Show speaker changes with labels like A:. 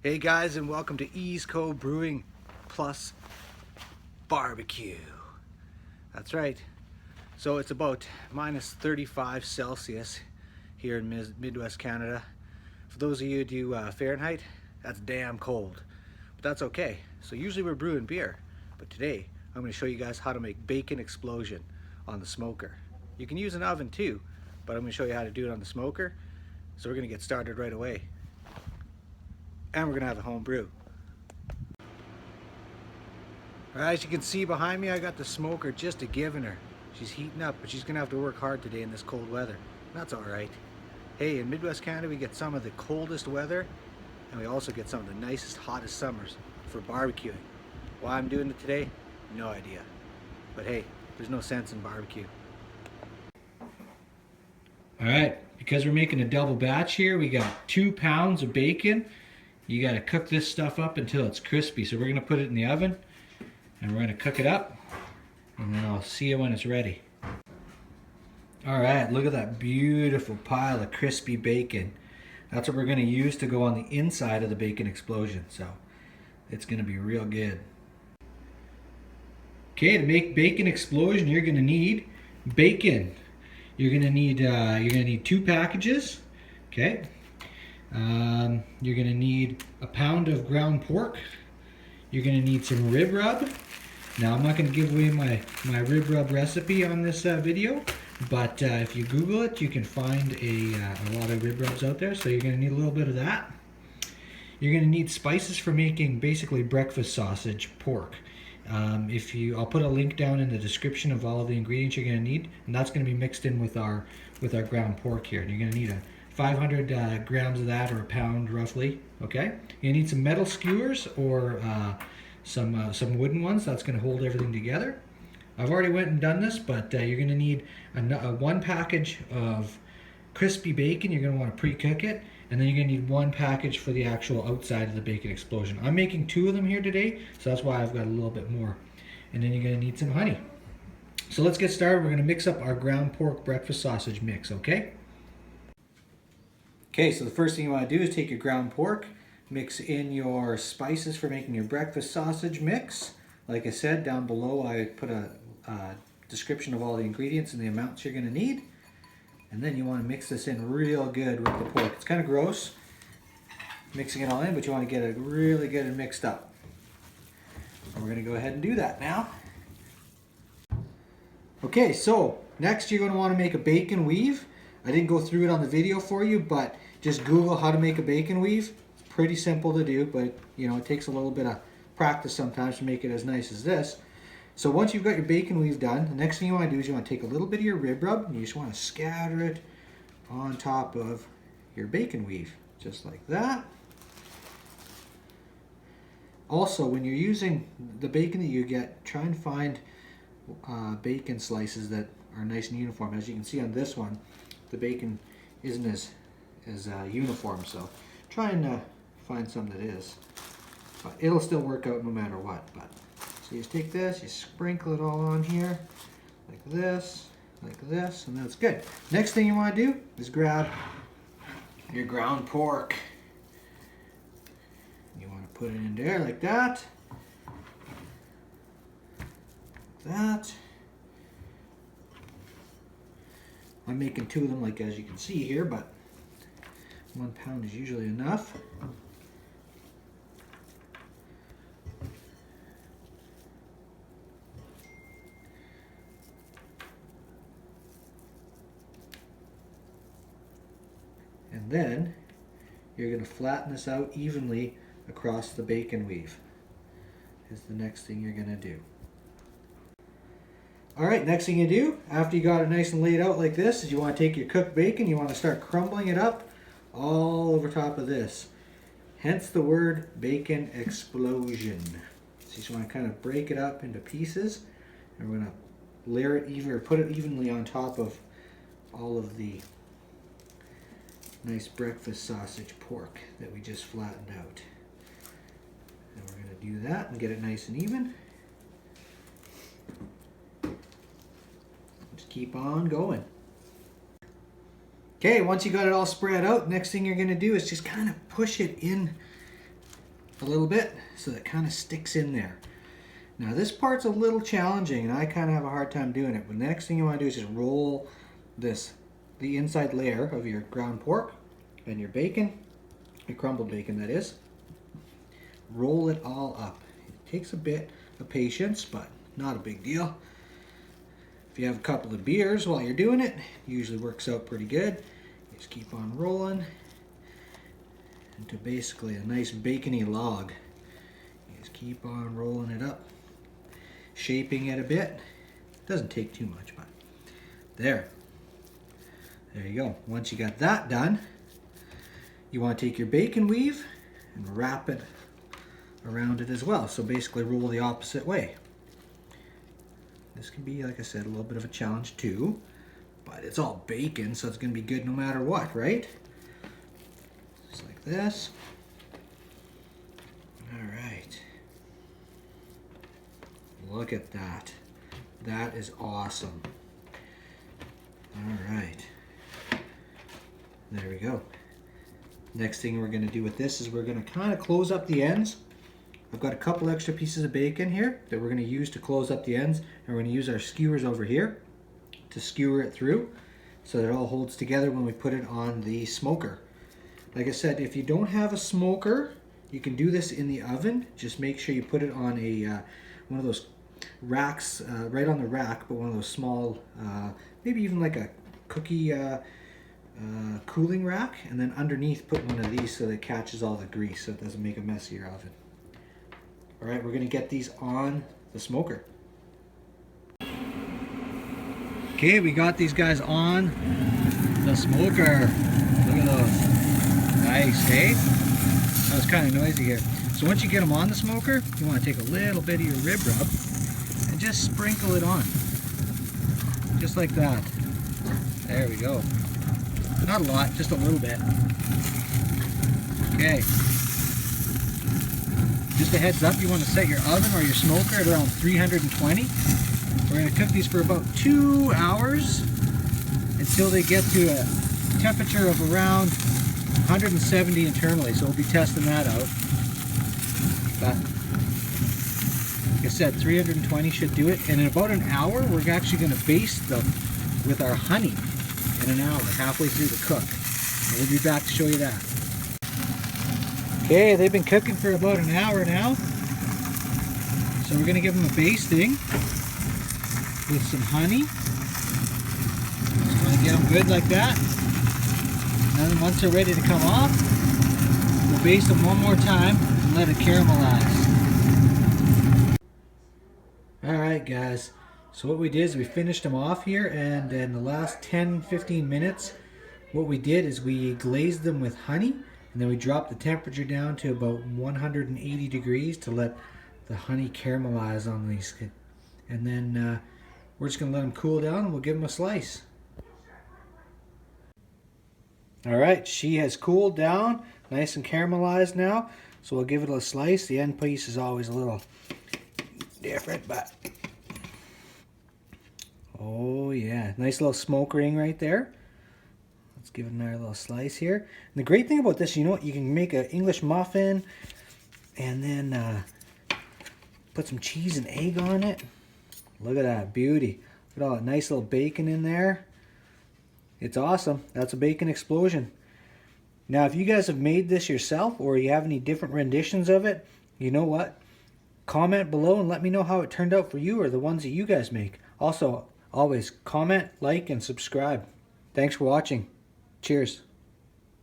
A: Hey guys, and welcome to East Coast Brewing Plus Barbecue. That's right. So it's about minus 35 Celsius here in Midwest Canada. For those of you who do Fahrenheit, that's damn cold. But that's okay. So usually we're brewing beer, but today I'm going to show you guys how to make bacon explosion on the smoker. You can use an oven too, but I'm going to show you how to do it on the smoker. So we're going to get started right away. And we're going to have a home brew. As you can see behind me, I got the smoker just a giving her. She's heating up, but she's gonna have to work hard today in this cold weather. That's all right. Hey, in Midwest Canada, we get some of the coldest weather, and we also get some of the nicest, hottest summers for barbecuing. Why I'm doing it today, no idea. But hey, there's no sense in barbecue.
B: All right, because we're making a double batch here, we got 2 pounds of bacon. You got to cook this stuff up until it's crispy. So we're gonna put it in the oven and we're gonna cook it up, and then I'll see you when it's ready. All right, look at that beautiful pile of crispy bacon. That's what we're gonna use to go on the inside of the bacon explosion. So it's gonna be real good. Okay, to make bacon explosion, you're gonna need bacon. You're gonna need 2 packages. Okay. You're gonna need a pound of ground pork. You're gonna need some rib rub. Now I'm not gonna give away my rib rub recipe on this video, but if you Google it, you can find a lot of rib rubs out there. So you're gonna need a little bit of that. You're gonna need spices for making basically breakfast sausage pork. I'll put a link down in the description of all of the ingredients you're gonna need, and that's gonna be mixed in with our ground pork here. And you're gonna need a 500 grams of that, or a pound roughly. Okay. You need some metal skewers or some wooden ones. That's going to hold everything together. I've already went and done this, but you're going to need a 1 package of crispy bacon. You're going to want to pre-cook it, and then you're going to need 1 package for the actual outside of the bacon explosion. I'm making 2 of them here today, so that's why I've got a little bit more. And then you're going to need some honey. So let's get started. We're going to mix up our ground pork breakfast sausage mix, okay? Okay, so the first thing you want to do is take your ground pork, mix in your spices for making your breakfast sausage mix. Like I said, down below I put a description of all the ingredients and the amounts you're going to need. And then you want to mix this in real good with the pork. It's kind of gross mixing it all in, but you want to get it really good and mixed up. And we're going to go ahead and do that now. Okay, so next you're going to want to make a bacon weave. I didn't go through it on the video for you, but just Google how to make a bacon weave. It's pretty simple to do, but you know, it takes a little bit of practice sometimes to make it as nice as this. So once you've got your bacon weave done, the next thing you want to do is you want to take a little bit of your rib rub and you just want to scatter it on top of your bacon weave, just like that. Also, when you're using the bacon that you get, try and find bacon slices that are nice and uniform. As you can see on this one, the bacon isn't as uniform, so try and find some that is. But it'll still work out no matter what. But so you just take this, you sprinkle it all on here, like this, and that's good. Next thing you want to do is grab your ground pork. You want to put it in there like that. Like that. I'm making 2 of them, like as you can see here, but 1 pound is usually enough. And then you're going to flatten this out evenly across the bacon weave. Is the next thing you're going to do. Alright, next thing you do, after you got it nice and laid out like this, is you want to take your cooked bacon, you want to start crumbling it up all over top of this. Hence the word bacon explosion. So you just want to kind of break it up into pieces, and we're going to layer it even, or put it evenly on top of all of the nice breakfast sausage pork that we just flattened out. And we're going to do that and get it nice and even. Just keep on going. Okay, once you got it all spread out, next thing you're going to do is just kind of push it in a little bit so that it kind of sticks in there. Now this part's a little challenging and I kind of have a hard time doing it, but the next thing you want to do is just roll the inside layer of your ground pork and your bacon, your crumbled bacon that is. Roll it all up. It takes a bit of patience, but not a big deal. If you have a couple of beers while you're doing it, it usually works out pretty good. You just keep on rolling into basically a nice bacony log. You just keep on rolling it up, shaping it a bit. Doesn't take too much, but there you go. Once you got that done, you want to take your bacon weave and wrap it around it as well. So basically roll the opposite way. This can be, like I said, a little bit of a challenge too, but it's all bacon, so it's going to be good no matter what, right? Just like this. All right. Look at that. That is awesome. All right. There we go. Next thing we're going to do with this is we're going to kind of close up the ends. I've got a couple extra pieces of bacon here that we're going to use to close up the ends, and we're going to use our skewers over here to skewer it through so that it all holds together when we put it on the smoker. Like I said, if you don't have a smoker, you can do this in the oven. Just make sure you put it on a one of those racks, right on the rack, but one of those small, maybe even like a cookie cooling rack, and then underneath put one of these so that it catches all the grease so it doesn't make a mess of your oven. All right, we're going to get these on the smoker. Okay, we got these guys on the smoker. Look at those. Nice, hey? That was kind of noisy here. So once you get them on the smoker, you want to take a little bit of your rib rub and just sprinkle it on. Just like that. There we go. Not a lot, just a little bit. Okay. Just a heads up, you want to set your oven or your smoker at around 320. We're going to cook these for about 2 hours until they get to a temperature of around 170 internally. So we'll be testing that out. But like I said, 320 should do it. And in about an hour, we're actually going to baste them with our honey in an hour, halfway through the cook. And we'll be back to show you that. Okay, they've been cooking for about an hour now. So we're going to give them a basting with some honey. Just going to get them good like that. And then once they're ready to come off, we'll baste them one more time and let it caramelize. Alright guys, so what we did is we finished them off here, and in the last 10-15 minutes what we did is we glazed them with honey, and then we dropped the temperature down to about 180 degrees to let the honey caramelize on these. And then we're just going to let them cool down and we'll give them a slice. Alright, she has cooled down, nice and caramelized now. So we'll give it a slice. The end piece is always a little different, but oh yeah, nice little smoke ring right there. Let's give it another little slice here. And the great thing about this, you know what, you can make an English muffin and then put some cheese and egg on it. Look at that beauty. Look at all that nice little bacon in there. It's awesome. That's a bacon explosion. Now, if you guys have made this yourself or you have any different renditions of it, you know what? Comment below and let me know how it turned out for you or the ones that you guys make. Also, always comment, like, and subscribe. Thanks for watching. Cheers.